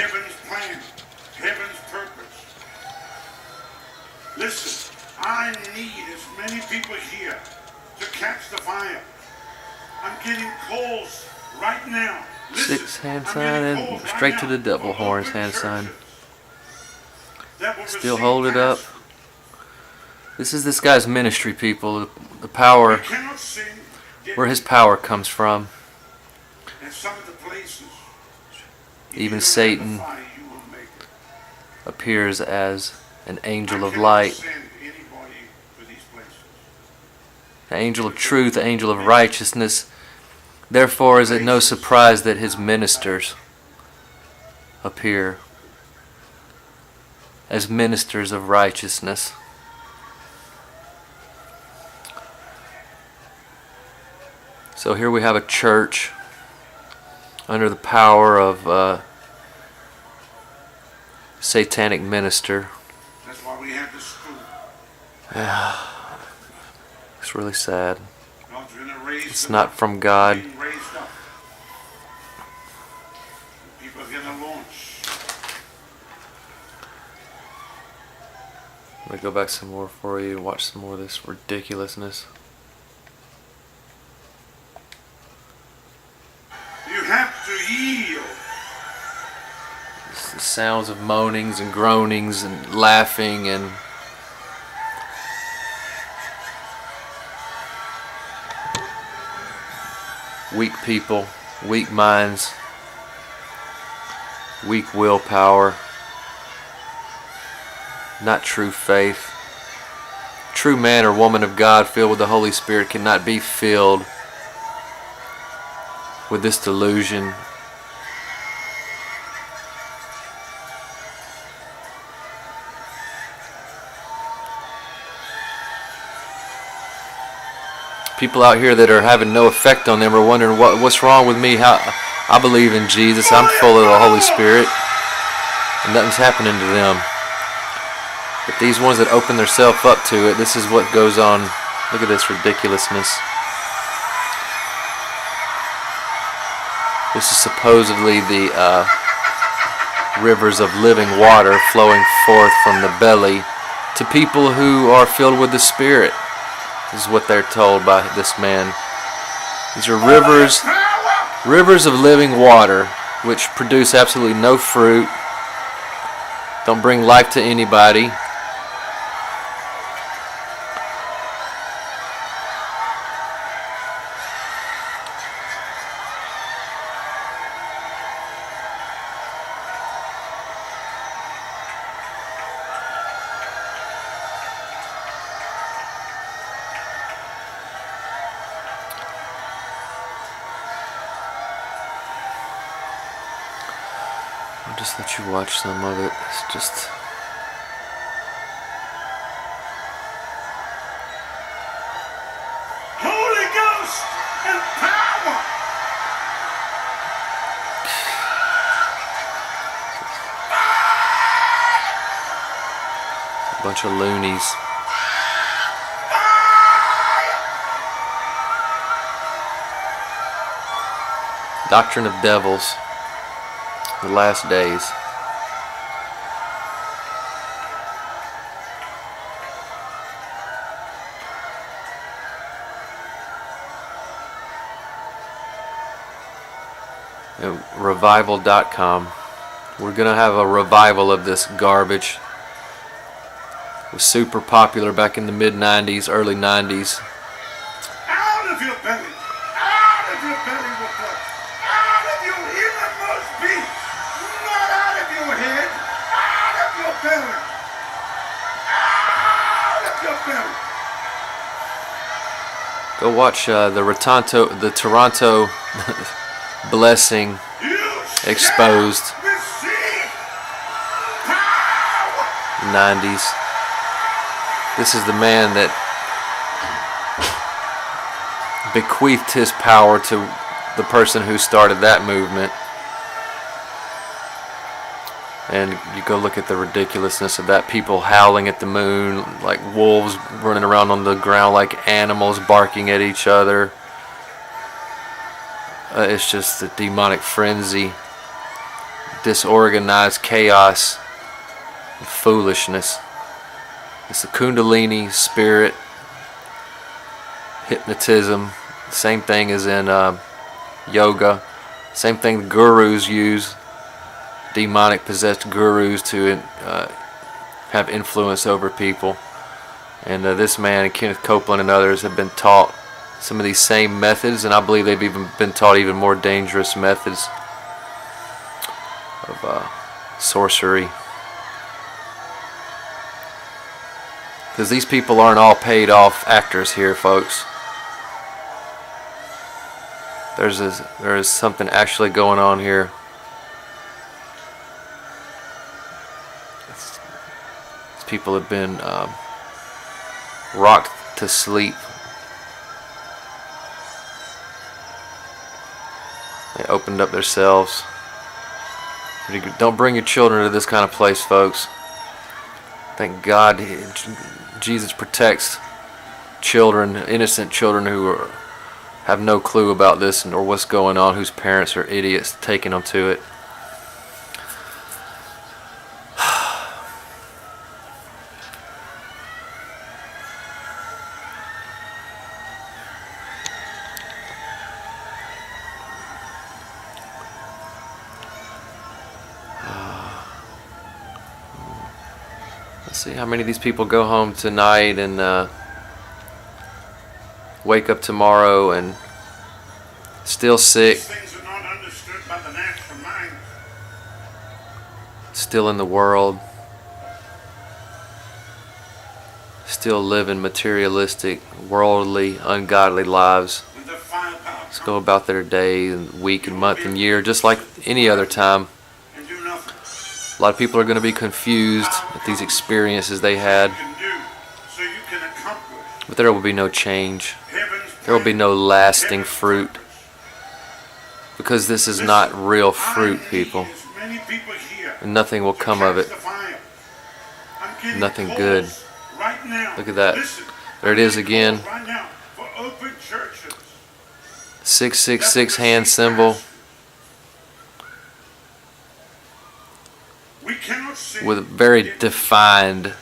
heaven's plan, heaven's purpose. Listen, I need as many people here to catch the fire. I'm getting calls right now. Listen, 6 hand sign and straight to the devil horns hand sign. Still hold it up. This is this guy's ministry, people. The power, where his power comes from. Even Satan appears as an angel of light, an angel of truth, an angel of righteousness. Therefore is it no surprise that his ministers appear as ministers of righteousness. So here we have a church under the power of Satanic minister. That's why we have this school. Yeah, it's really sad. It's not from God. People are going to launch. Let me go back some more for you. Watch some more of this ridiculousness. You have to yield. It's the sounds of moanings and groanings and laughing and weak people, weak minds, weak willpower, not true faith. True man or woman of God filled with the Holy Spirit cannot be filled with this delusion. People out here that are having no effect on them are wondering what's wrong with me. How I believe in Jesus. I'm full of the Holy Spirit, and nothing's happening to them. But these ones that open themselves up to it, this is what goes on. Look at this ridiculousness. This is supposedly the rivers of living water flowing forth from the belly to people who are filled with the Spirit. This is what they're told by this man. These are rivers of living water, which produce absolutely no fruit, don't bring life to anybody. I'll just let you watch some of it. It's just... Holy Ghost and power. A bunch of loonies. Doctrine of devils. The last days. Revival.com. We're going to have a revival of this garbage. It was super popular back in the mid-90s, early 90s. Out of your belly. Out of your belly will flow. Out of your innermost being. Not out of your head. Out of your belly. Out of your belly. Go watch the Toronto blessing exposed. 90s. This is the man that bequeathed his power to the person who started that movement. And you go look at the ridiculousness of that. People howling at the moon like wolves, running around on the ground like animals, barking at each other. It's just a demonic frenzy. disorganized chaos and foolishness. It's the Kundalini spirit, hypnotism, same thing as in yoga, same thing the gurus use, demonic possessed gurus to have influence over people. And this man, Kenneth Copeland and others, have been taught some of these same methods, and I believe they've even been taught even more dangerous methods of sorcery. Because these people aren't all paid off actors here, folks. There is something actually going on here. These people have been rocked to sleep. They opened up themselves. Don't bring your children to this kind of place, folks. Thank God Jesus protects children, innocent children who have no clue about this or what's going on, whose parents are idiots taking them to it. Let's see how many of these people go home tonight and wake up tomorrow and still sick, Things are not understood by the natural mind. still in the world, still living materialistic, worldly, ungodly lives. When the firepower Just go about their day and week and month and year just like any other time. and do nothing. A lot of people are going to be confused at these experiences they had, You can do so you can accomplish but there will be no change. heaven's There will be plan, no lasting heaven's fruit, purpose. because this is not real fruit, I need people. as many people here And nothing will to come of catch it. the fire. I'm getting Nothing calls good. right now. Look at that. Listen, There it I'm is getting again. calls right now for open churches. 666 hand symbol We cannot sing with very defined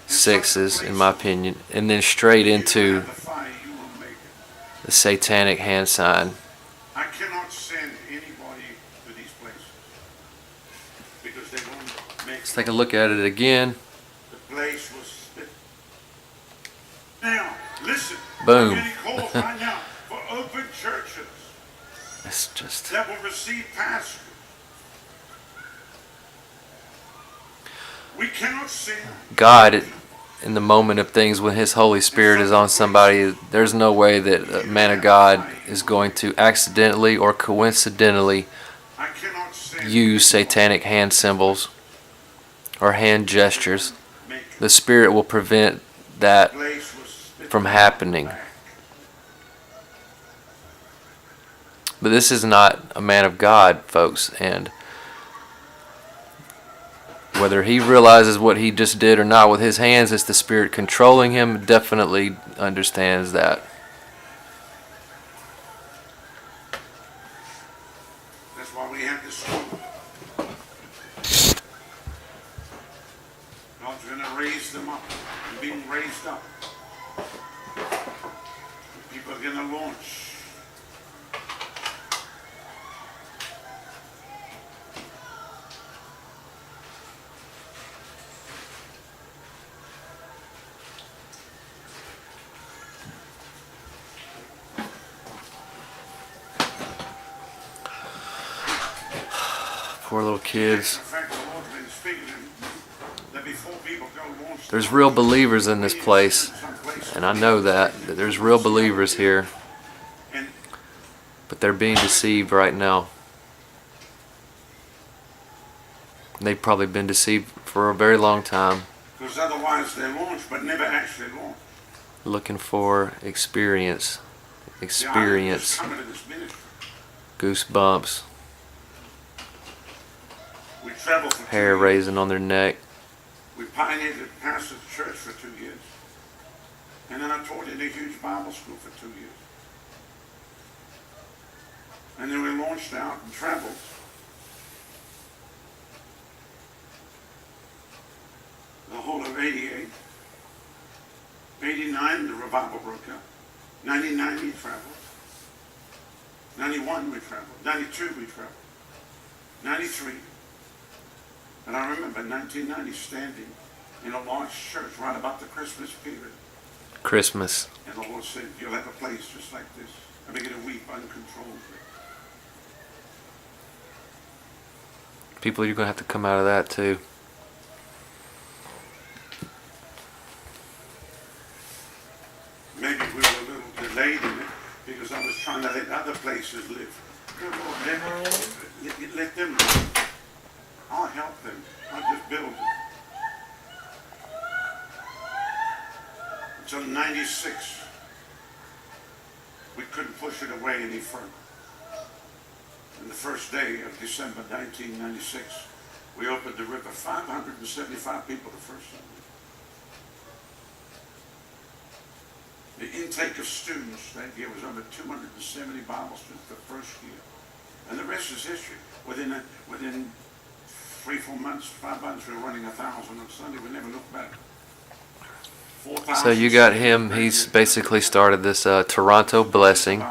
sixes, in my opinion, and then straight into the fire, you will make it. the satanic hand sign. I cannot send anybody to these places because they won't make Let's take a look at it again. the place was split. Now, listen. Boom. I'm getting calls right now for open churches It's just that will receive pastors. We cannot sing. God in the moment of things when His Holy Spirit is on somebody. There's no way that a man of God is going to accidentally or coincidentally I cannot sing. use satanic hand symbols or hand gestures. Make The Spirit will prevent that the place was split. from happening. But this is not a man of God, folks, and whether he realizes what he just did or not with his hands, it's the Spirit controlling him, definitely understands that. That's why we have this school. God's going to raise them up. They're being raised up. People are going to launch. Poor little kids. In fact, the Lord's been speaking to them that before people go launch. There's real believers in this place, and I know that there's real believers here, And but they're being deceived right now. They've probably been deceived for a very long time, because otherwise they launch, but never actually launch. looking for experience, Coming to this ministry. goosebumps, We traveled for 2 hair years. raising on their neck. We pioneered at pastor's church for 2 years. And then I taught in a huge Bible school for 2 years. And then we launched out and traveled. 88. 89, the revival broke out. 99, we traveled. 91, we traveled. 92, we traveled. 93. And I remember 1990 standing in a large church right about the Christmas period. Christmas. And the Lord said, you'll have a place just like this. I began to weep uncontrollably. People, you're going to have to come out of that too. Maybe we were a little delayed in it because I was trying to let other places live. Good Lord, let them live. I'll help them. I'll just build it. Until 96, we couldn't push it away any further. And the first day of December 1996, we opened the river. 575 people the first Sunday. The intake of students that year was over 270 Bible students the first year. And the rest is history. Within 3-4 months, 5 months, we were running 1,000 on Sunday. We never looked back. So you got him. He's basically started this Toronto Blessing.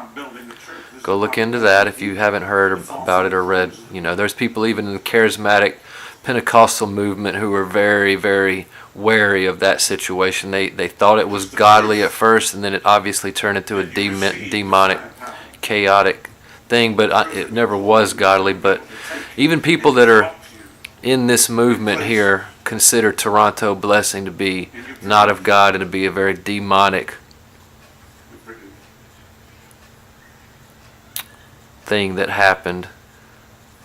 Go look into that if you haven't heard about it or read. You know, there's people even in the charismatic Pentecostal movement who were very, very wary of that situation. They thought it was godly at first, and then it obviously turned into a demonic, chaotic thing, but it never was godly. But even people that are in this movement here consider Toronto Blessing to be not of God and to be a very demonic thing that happened.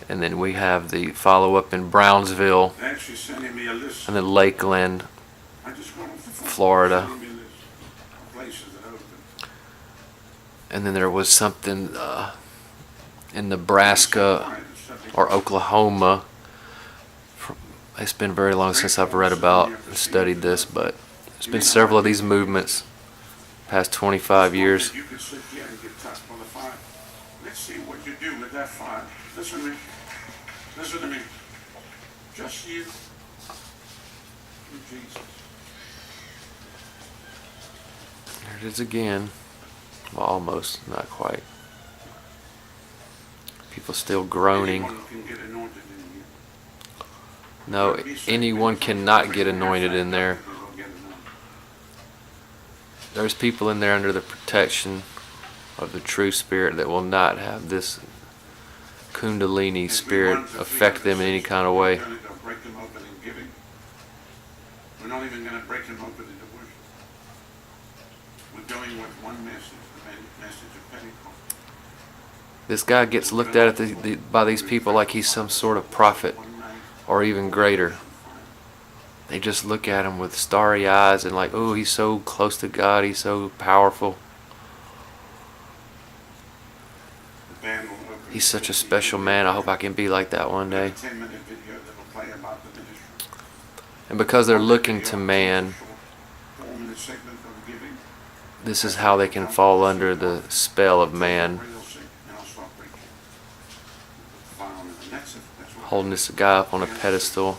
And then we have the follow-up in Brownsville and then Lakeland, Florida. And then there was something in Nebraska or Oklahoma. It's been very long since I've read about and studied this, but there's been several of these movements past 25 years. Let's see what you do with that fire. Listen to me. Listen to me. Just you. Jesus. There it is again. Well, almost, not quite. People still groaning. No, anyone cannot get anointed in there. There's people in there under the protection of the true spirit that will not have this Kundalini spirit affect them in any kind of way. We're not even going to break them open into worship. We're going with one message, the message of Pentecost. This guy gets looked at by these people like he's some sort of prophet or even greater. They just look at him with starry eyes and like, oh, he's so close to God, he's so powerful. He's such a special man. I hope I can be like that one day. And because they're looking to man, this is how they can fall under the spell of man. Holding this guy up on a pedestal.